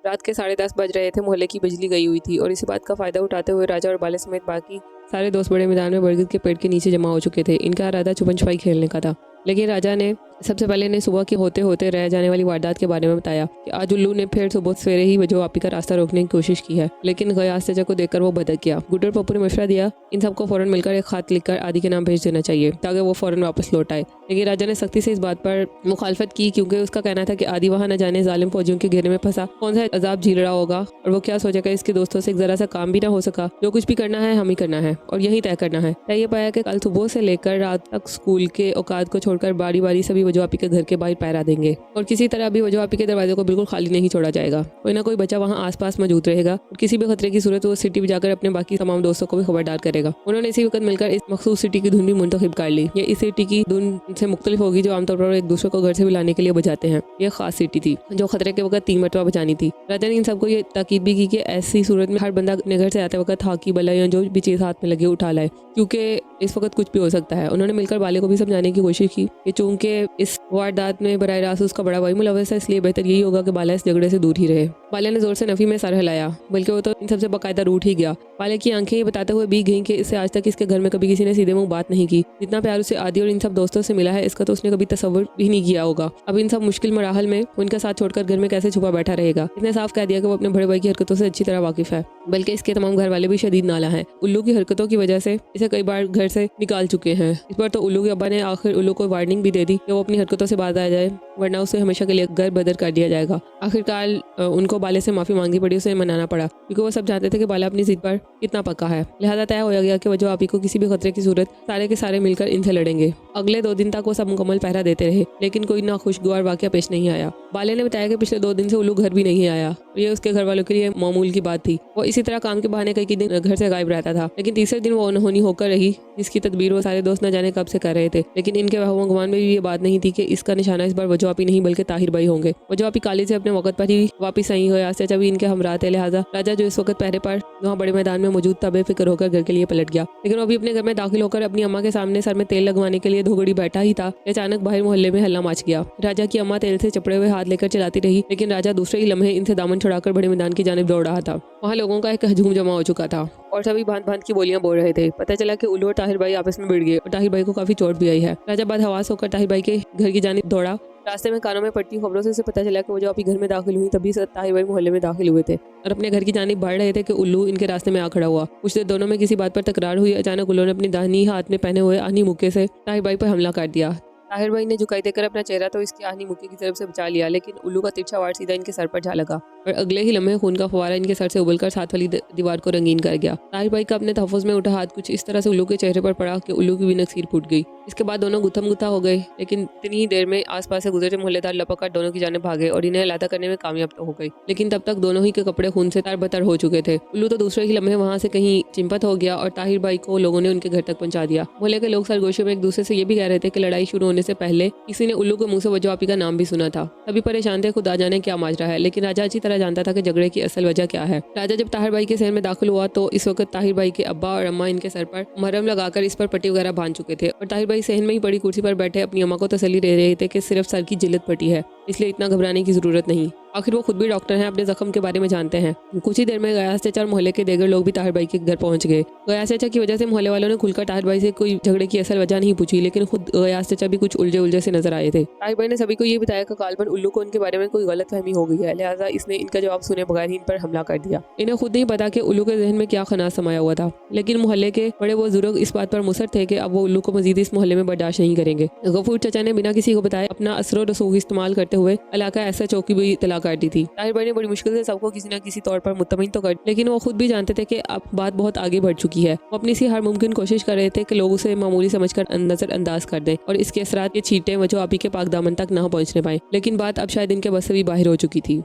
रात के 10:30 बज रहे थे। मोहल्ले की बिजली गई हुई थी और इसी बात का फायदा उठाते हुए राजा और बाले समेत बाकी सारे दोस्त बड़े मैदान में बरगद के पेड़ के नीचे जमा हो चुके थे। इनका इरादा छुपन छुपाई खेलने का था, लेकिन राजा ने सबसे पहले ने सुबह के होते होते रह जाने वाली वारदात के बारे में बताया कि आज उल्लू ने फिर सुबह सवेरे ही वजो आपी का रास्ता रोकने की कोशिश की है, लेकिन गयास चाचा को देखकर वो भड़क गया। गुड्डर पप्पू ने मशवरा दिया इन सबको फौरन मिलकर एक खात लिखकर आदि के नाम भेज देना चाहिए ताकि वो फौरन वापस लौट आए। लेकिन राजा ने सख्ती से इस बात पर मुखालफत की, क्योंकि उसका कहना था कि आदि वहाँ न जाने जालिम फौजियों के घेरे में फंसा कौन सा अजाब झील रहा होगा और वो क्या सोचेगा। इसके दोस्तों से एक जरा सा काम भी ना हो सका। जो कुछ भी करना है हम ही करना है और यही तय करना है। तय ये पाया कि कल सुबह से लेकर रात तक स्कूल के औकात को छोड़कर बारी बारी सभी वजो आपी के घर के बाहर पैरा देंगे और किसी तरह भी वजो आपी के दरवाजे को बिल्कुल खाली नहीं छोड़ा जाएगा। कोई ना कोई बच्चा वहाँ आसपास मौजूद रहेगा और किसी भी खतरे की सूरत वो सिटी में जाकर अपने बाकी तमाम दोस्तों को भी खबरदार करेगा। उन्होंने इसी वक्त मिलकर इस मखसूस सिटी की धुन भी मुंतखब कर ली। ये इस सिटी की धुन से मुख्तलिफ होगी जो आमतौर पर एक दूसरे को घर से भी लाने के लिए बजाते हैं। ये खास सिटी थी जो खतरे के वक्त 3 मरतबा बजानी थी। राजा ने इन सबको ये ताकीद भी की कि ऐसी सूरत में हर बंदा अपने घर से आते वक्त हाकी बला या जो भी चीज़ हाथ में लगे उठा लाए, क्योंकि इस वक्त कुछ भी हो सकता है। उन्होंने मिलकर बाले को भी समझाने की कोशिश की कि चूंकि इस वारदात में बराह रास्त उसका बड़ा भाई मुलव्वस है, इसलिए बेहतर यही होगा कि बाला इस झगड़े से दूर ही रहे। बाले ने जोर से नफी में सर हिलाया, बल्कि वो तो इन सबसे बाकायदा रूठ ही गया। बाले की आंखें ये बताते हुए भीग गईं कि इससे आज तक इसके घर में कभी किसी ने सीधे मुंह बात नहीं की। जितना प्यार उसे आदि और इन सब दोस्तों से मिला है इसका तो उसने कभी तसव्वुर भी नहीं किया होगा। अब इन सब मुश्किल मराहल में उनका साथ छोड़कर घर में कैसे छुपा बैठा रहेगा। इसने साफ कह दिया कि वो अपने बड़े भाई की हरकतों से अच्छी तरह वाकिफ है, बल्कि इसके तमाम घर वाले भी शदीद नाला हैं। उल्लू की हरकतों की वजह से इसे कई बार घर से निकाल चुके हैं। इस बार तो उल्लू के अब्बा ने आखिर उल्लू को वार्निंग भी दे दी कि वो अपनी हरकतों से बाज आ जाए, वरना उसे हमेशा के लिए घर बदर कर दिया जाएगा। आखिरकार उनको बाले से माफी मांगनी पड़ी, उसे मनाना पड़ा, क्योंकि वो सब जानते थे कि बाला अपनी जिद पर कितना पक्का है। लिहाजा तय हो गया कि वजो आपी को किसी भी खतरे की सूरत सारे के सारे मिलकर इनसे लड़ेंगे। अगले 2 दिन तक वो सब मुकम्मल पहरा देते रहे, लेकिन कोई नाखुशगवार वाकया पेश नहीं आया। बाले ने बताया कि पिछले 2 दिन से उल्लू घर भी नहीं आया। ये उसके घर वालों के लिए मामूल की बात थी। वो इसी तरह काम के बहाने कई दिन घर से गायब रहता था, लेकिन तीसरे दिन वो अनहोनी होकर रही, जिसकी तदबीर वो सारे दोस्त न जाने कब से कर रहे थे। लेकिन इनके वहम गुमान में भी ये बात नहीं थी कि इसका निशाना इस बार वजो आपी नहीं बल्कि ताहिर भाई होंगे। वजो आपी काली से अपने वक्त पर ही वापिस आई हुई, चाचा भी इनके हमरा थे। लिहाजा राजा जो इस वक्त पहरे पर वहाँ बड़े मैदान में मौजूद था बेफिक्र होकर घर के लिए पलट गया। लेकिन वो अभी अपने घर में दाखिल होकर अपनी अम्मा के सामने सर में तेल लगवाने के लिए धोगड़ी बैठा ही था, अचानक बाहर मोहल्ले में हल्ला मच गया। राजा की अम्मा तेल से चपड़े हुए हाथ लेकर चलाती रही, लेकिन राजा दूसरे ही लम्हे इनसे दामन छुड़ाकर बड़े मैदान की जानिब दौड़ रहा था। वहाँ लोगों का एक हजूम जमा हो चुका था और सभी भांत भांत की बोलियां बोल रहे थे। पता चला कि उल्लू और ताहिर भाई आपस में भिड़ गए और ताहिर भाई को काफी चोट भी आई है। राजा बदहवास होकर ताहिर भाई के घर की जानिब दौड़ा। रास्ते में कानों में पड़ती खबरों से उसे पता चला कि वो जो अभी घर में दाखिल हुई तभी ताहिर भाई मोहल्ले में दाखिल हुए थे और अपने घर की जानिब बढ़ रहे थे कि उल्लू इनके रास्ते में आ खड़ा हुआ। कुछ देर दोनों में किसी बात पर तकरार हुई। अचानक उल्लू ने अपनी दाहिनी हाथ में पहने हुए आनी मुक्के से ताहिर भाई पर हमला कर दिया। ताहिर भाई ने झुकाई देकर अपना चेहरा तो इसकी आहनी मुक्के की तरफ से बचा लिया, लेकिन उल्लू का तिरछा वार सीधा इनके सर पर जा लगा और अगले ही लम्हे खून का फवारा इनके सर से उबलकर साथ वाली दीवार को रंगीन कर गया। ताहिर भाई का अपने तहफ़्फ़ुज़ में उठा हाथ कुछ इस तरह से उल्लू के चेहरे पर पड़ा कि उल्लू की भी नसीर फूट गई। इसके बाद दोनों गुत्थम गुत्था हो गए, लेकिन इतनी ही देर में आसपास से गुजरे मोहल्लेदार लपक कर दोनों की जाने भागे और इन्हें अलहदा करने में कामयाब तो हो गई, लेकिन तब तक दोनों ही के कपड़े खून से तरबतर हो चुके थे। उल्लू तो दूसरे ही लम्हे वहाँ से कहीं चिंपत हो गया और ताहिर भाई को लोगों ने उनके घर तक पहुंचा दिया। मोहल्ले के लोग सरगोशे में एक दूसरे से ये भी कह रहे थे कि लड़ाई शुरू होने से पहले किसी ने उल्लू के मुंह से वजो आपी का नाम भी सुना था। सभी परेशान थे, खुदा जाने क्या माजरा है, लेकिन राजा अच्छी तरह जानता था कि झगड़े की असल वजह क्या है। राजा जब ताहिर भाई के शहर में दाखिल हुआ तो इस वक्त ताहिर भाई के अब्बा और अम्मा इनके सर पर मरहम लगाकर इस पर पट्टी वगैरह बांध चुके थे और ताहिर भाई सहन में ही बड़ी कुर्सी पर बैठे अपनी अम्मा को तसल्ली दे रहे थे कि सिर्फ सर की जिल्लत फटी है, इसलिए इतना घबराने की जरूरत नहीं। आखिर वो खुद भी डॉक्टर हैं, अपने जख्म के बारे में जानते हैं। कुछ ही देर में गयास चाचा और मोहल्ले के देगर लोग भी ताहिर भाई के घर पहुंच गए। गयास चाचा की वजह से मोहल्ले वालों ने खुलकर ताहिर भाई से कोई झगड़े की असल वजह नहीं पूछी, लेकिन खुद गयास चाचा भी कुछ उलझे से नजर आए थे। ताहिर भाई ने सभी को ये बताया कि गालबन उल्लू को उनके बारे में कोई गलत फहमी हो गई है, लिहाजा इसने इनका जवाब सुने बगैर ही इन पर हमला कर दिया। इन्हें खुद नहीं पता कि उल्लू के जहन में क्या खनास समाया हुआ था, लेकिन मोहल्ले के बड़े बुजुर्ग इस बात पर मुसर थे कि अब वो उल्लू को मजीद इस मोहल्ले में बर्दाश्त नहीं करेंगे। गफूर चाचा ने बिना किसी को बताए अपना असर और रसूख इस्तेमाल करते हुए इलाका ऐसा चौकी भी इतला कर दी थी। ताहिर भाई ने बड़ी मुश्किल से सबको किसी न किसी तौर पर मुतमिन तो कर, लेकिन वो खुद भी जानते थे कि अब बात बहुत आगे बढ़ चुकी है। वो अपनी सी हर मुमकिन कोशिश कर रहे थे कि लोग उसे मामूली समझकर नजरअंदाज कर दें और इसके असरात के छींटे वजो आपी के पाक दामन तक ना पहुंचने पाए, लेकिन बात अब शायद इनके बस से भी बाहर हो चुकी थी।